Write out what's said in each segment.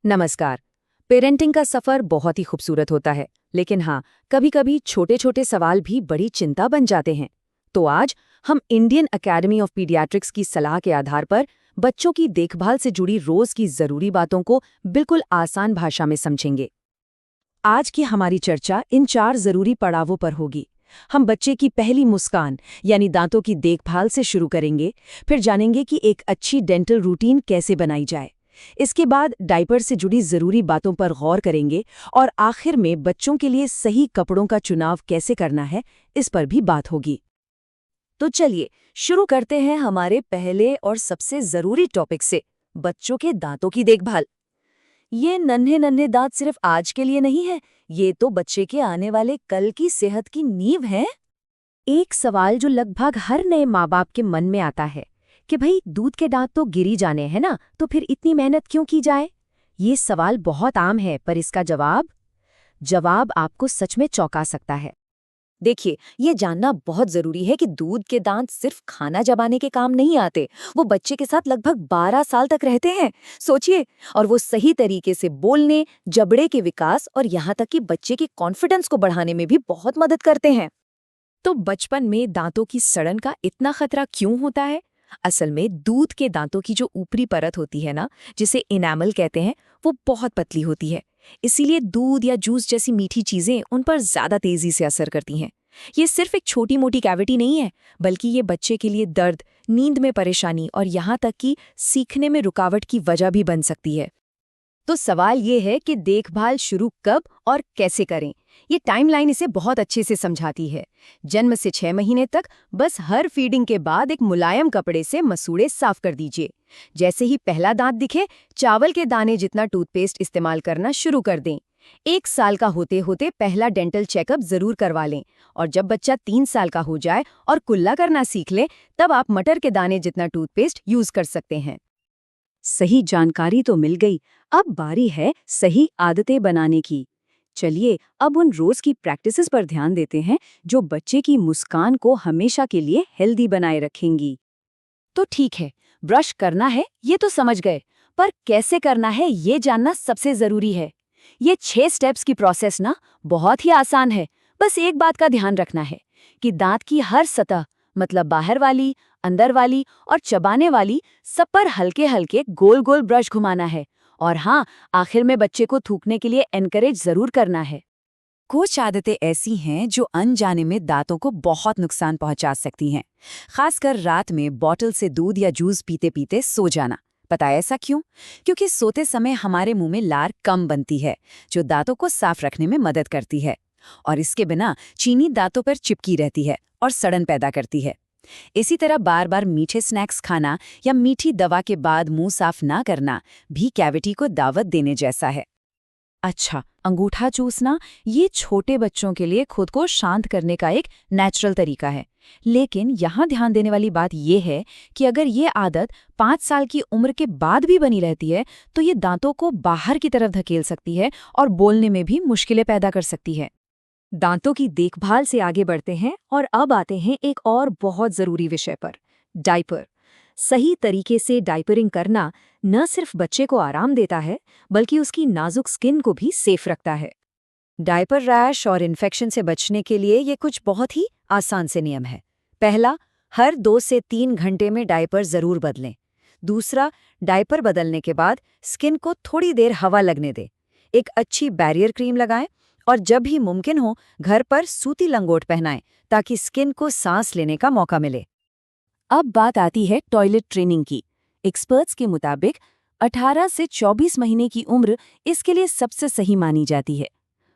नमस्कार। पेरेंटिंग का सफर बहुत ही खूबसूरत होता है, लेकिन हाँ, कभी-कभी छोटे-छोटे सवाल भी बड़ी चिंता बन जाते हैं। तो आज हम इंडियन एकेडमी ऑफ पीडियाट्रिक्स की सलाह के आधार पर बच्चों की देखभाल से जुड़ी रोज की जरूरी बातों को बिल्कुल आसान भाषा में समझेंगे। आज की हमारी चर्चा इन 4 जरूरी पड़ावों पर होगी। हम बच्चे की पहली मुस्कान यानी दांतों की देखभाल से शुरू करेंगे, फिर जानेंगे कि एक अच्छी डेंटल रूटीन कैसे बनाई जाए। इसके बाद डायपर से जुड़ी जरूरी बातों पर गौर करेंगे और आखिर में बच्चों के लिए सही कपड़ों का चुनाव कैसे करना है, इस पर भी बात होगी। तो चलिए शुरू करते हैं हमारे पहले और सबसे जरूरी टॉपिक से, बच्चों के दांतों की देखभाल। ये नन्हे नन्हे दांत सिर्फ आज के लिए नहीं है, ये तो बच्चे के आने वाले कल की सेहत की नींव है। एक सवाल जो लगभग हर नए माँ बाप के मन में आता है कि भाई दूध के दांत तो गिरी जाने हैं ना, तो फिर इतनी मेहनत क्यों की जाए। ये सवाल बहुत आम है, पर इसका जवाब आपको सच में चौंका सकता है। देखिए, ये जानना बहुत जरूरी है कि दूध के दांत सिर्फ खाना चबाने के काम नहीं आते, वो बच्चे के साथ लगभग 12 साल तक रहते हैं। सोचिए, और वो सही तरीके से बोलने, जबड़े के विकास और यहाँ तक कि बच्चे के कॉन्फिडेंस को बढ़ाने में भी बहुत मदद करते हैं। तो बचपन में दांतों की सड़न का इतना खतरा क्यों होता है? असल में दूध के दांतों की जो ऊपरी परत होती है ना, जिसे इनेमल कहते हैं, वो बहुत पतली होती है। इसीलिए दूध या जूस जैसी मीठी चीजें उन पर ज्यादा तेजी से असर करती हैं। ये सिर्फ एक छोटी मोटी कैविटी नहीं है, बल्कि ये बच्चे के लिए दर्द, नींद में परेशानी और यहाँ तक कि सीखने में रुकावट की वजह भी बन सकती है। तो सवाल ये है कि देखभाल शुरू कब और कैसे करें। ये टाइमलाइन इसे बहुत अच्छे से समझाती है। जन्म से 6 महीने तक बस हर फीडिंग के बाद एक मुलायम कपड़े से मसूड़े साफ कर दीजिए। जैसे ही पहला दांत दिखे, चावल के दाने जितना टूथपेस्ट इस्तेमाल करना शुरू कर दें। 1 साल का होते होते पहला डेंटल चेकअप जरूर करवा लें, और जब बच्चा 3 साल का हो जाए और कुल्ला करना सीख ले, तब आप मटर के दाने जितना टूथपेस्ट यूज कर सकते हैं। सही जानकारी तो मिल गई, अब बारी है सही आदतें बनाने की। चलिए अब उन रोज की प्रैक्टिसेस पर ध्यान देते हैं जो बच्चे की मुस्कान को हमेशा के लिए हेल्दी बनाए रखेंगी। तो ठीक है, ब्रश करना है ये तो समझ गए, पर कैसे करना है ये जानना सबसे जरूरी है। ये 6 स्टेप्स की प्रोसेस ना बहुत ही आसान है। बस एक बात का ध्यान रखना है कि दांत की हर सतह, मतलब बाहर वाली, अंदर वाली और चबाने वाली, सब पर हल्के हल्के गोल गोल ब्रश घुमाना है। और हाँ, आखिर में बच्चे को थूकने के लिए एनकरेज जरूर करना है। कुछ आदतें ऐसी हैं जो अनजाने में दांतों को बहुत नुकसान पहुंचा सकती हैं। खासकर रात में बॉटल से दूध या जूस पीते पीते सो जाना। पता है ऐसा क्यों? क्योंकि सोते समय हमारे मुंह में लार कम बनती है, जो दांतों को साफ रखने में मदद करती है। और इसके बिना चीनी दांतों पर चिपकी रहती है और सड़न पैदा करती है। इसी तरह बार बार मीठे स्नैक्स खाना या मीठी दवा के बाद मुंह साफ ना करना भी कैविटी को दावत देने जैसा है। अच्छा, अंगूठा चूसना ये छोटे बच्चों के लिए खुद को शांत करने का एक नेचुरल तरीका है। लेकिन यहाँ ध्यान देने वाली बात यह है कि अगर ये आदत 5 साल की उम्र के बाद भी बनी रहती है, तो ये दांतों को बाहर की तरफ धकेल सकती है और बोलने में भी मुश्किलें पैदा कर सकती है। दांतों की देखभाल से आगे बढ़ते हैं और अब आते हैं एक और बहुत जरूरी विषय पर, डायपर। सही तरीके से डायपरिंग करना न सिर्फ बच्चे को आराम देता है, बल्कि उसकी नाजुक स्किन को भी सेफ रखता है। डायपर रैश और इन्फेक्शन से बचने के लिए ये कुछ बहुत ही आसान से नियम है। पहला, हर 2 से 3 घंटे में डायपर जरूर बदलें। दूसरा, डायपर बदलने के बाद स्किन को थोड़ी देर हवा लगने दें। एक अच्छी बैरियर क्रीम लगाएं और जब भी मुमकिन हो घर पर सूती लंगोट पहनाएं, ताकि स्किन को सांस लेने का मौका मिले। अब बात आती है टॉयलेट ट्रेनिंग की। एक्सपर्ट्स के मुताबिक 18 से 24 महीने की उम्र इसके लिए सबसे सही मानी जाती है।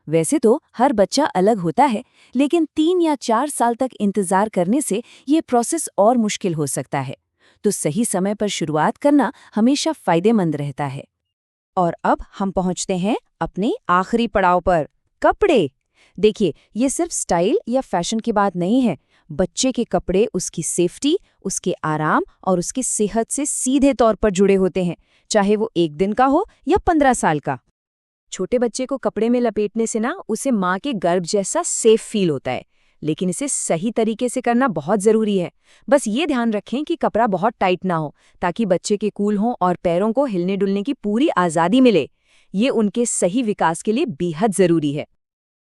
वैसे तो हर बच्चा अलग होता है, लेकिन 3 या 4 साल तक इंतजार करने से ये प्रोसेस और मुश्किल हो सकता है। तो सही समय पर शुरुआत करना हमेशा फायदेमंद रहता है। और अब हम पहुंचते हैं अपने आखिरी पड़ाव पर, कपड़े। देखिए, ये सिर्फ स्टाइल या फैशन की बात नहीं है। बच्चे के कपड़े उसकी सेफ्टी, उसके आराम और उसकी सेहत से सीधे तौर पर जुड़े होते हैं, चाहे वो 1 दिन का हो या 15 साल का। छोटे बच्चे को कपड़े में लपेटने से ना उसे माँ के गर्भ जैसा सेफ फील होता है, लेकिन इसे सही तरीके से करना बहुत जरूरी है। बस ये ध्यान रखें कि कपड़ा बहुत टाइट ना हो, ताकि बच्चे के कूल हों और पैरों को हिलने डुलने की पूरी आज़ादी मिले। ये उनके सही विकास के लिए बेहद जरूरी है।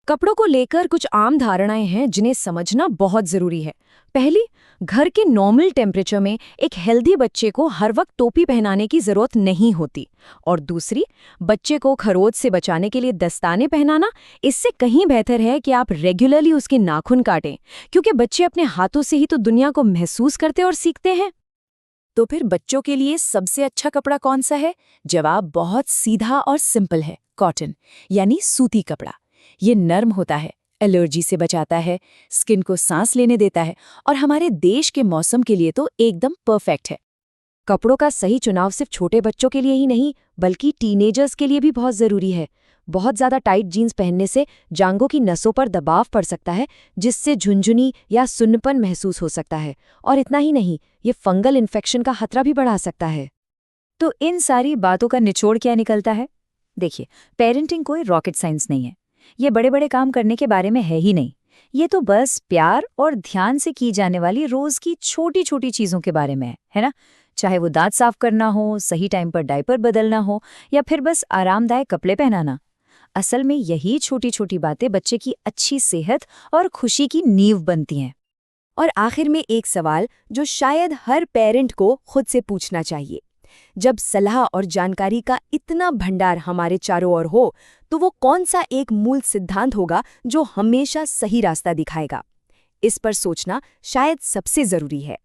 कपड़ों को लेकर कुछ आम धारणाएं हैं जिन्हें समझना बहुत जरूरी है। पहली, घर के नॉर्मल टेम्परेचर में एक हेल्दी बच्चे को हर वक्त टोपी पहनाने की जरूरत नहीं होती। और दूसरी, बच्चे को खरोच से बचाने के लिए दस्ताने पहनाना इससे कहीं बेहतर है कि आप रेगुलरली उसके नाखून काटें, क्योंकि बच्चे अपने हाथों से ही तो दुनिया को महसूस करते और सीखते हैं। तो फिर बच्चों के लिए सबसे अच्छा कपड़ा कौन सा है? जवाब बहुत सीधा और सिंपल है, कॉटन यानी सूती कपड़ा। ये नर्म होता है, एलर्जी से बचाता है, स्किन को सांस लेने देता है और हमारे देश के मौसम के लिए तो एकदम परफेक्ट है। कपड़ों का सही चुनाव सिर्फ छोटे बच्चों के लिए ही नहीं बल्कि टीनेजर्स के लिए भी बहुत जरूरी है। बहुत ज्यादा टाइट जीन्स पहनने से जांघों की नसों पर दबाव पड़ सकता है, जिससे झुंझुनी या सुन्नपन महसूस हो सकता है। और इतना ही नहीं, ये फंगल इन्फेक्शन का खतरा भी बढ़ा सकता है। तो इन सारी बातों का निचोड़ क्या निकलता है? देखिए, पेरेंटिंग कोई रॉकेट साइंस नहीं है। ये बड़े बड़े काम करने के बारे में है ही नहीं। ये तो बस प्यार और ध्यान से की जाने वाली रोज की छोटी छोटी चीजों के बारे में है ना? चाहे वो दांत साफ करना हो, सही टाइम पर डायपर बदलना हो या फिर बस आरामदायक कपड़े पहनाना। असल में यही छोटी छोटी बातें बच्चे की अच्छी सेहत और खुशी की नींव बनती हैं। और आखिर में एक सवाल जो शायद हर पेरेंट को खुद से पूछना चाहिए। जब सलाह और जानकारी का इतना भंडार हमारे चारों ओर हो, तो वो कौन सा एक मूल सिद्धांत होगा जो हमेशा सही रास्ता दिखाएगा? इस पर सोचना शायद सबसे जरूरी है।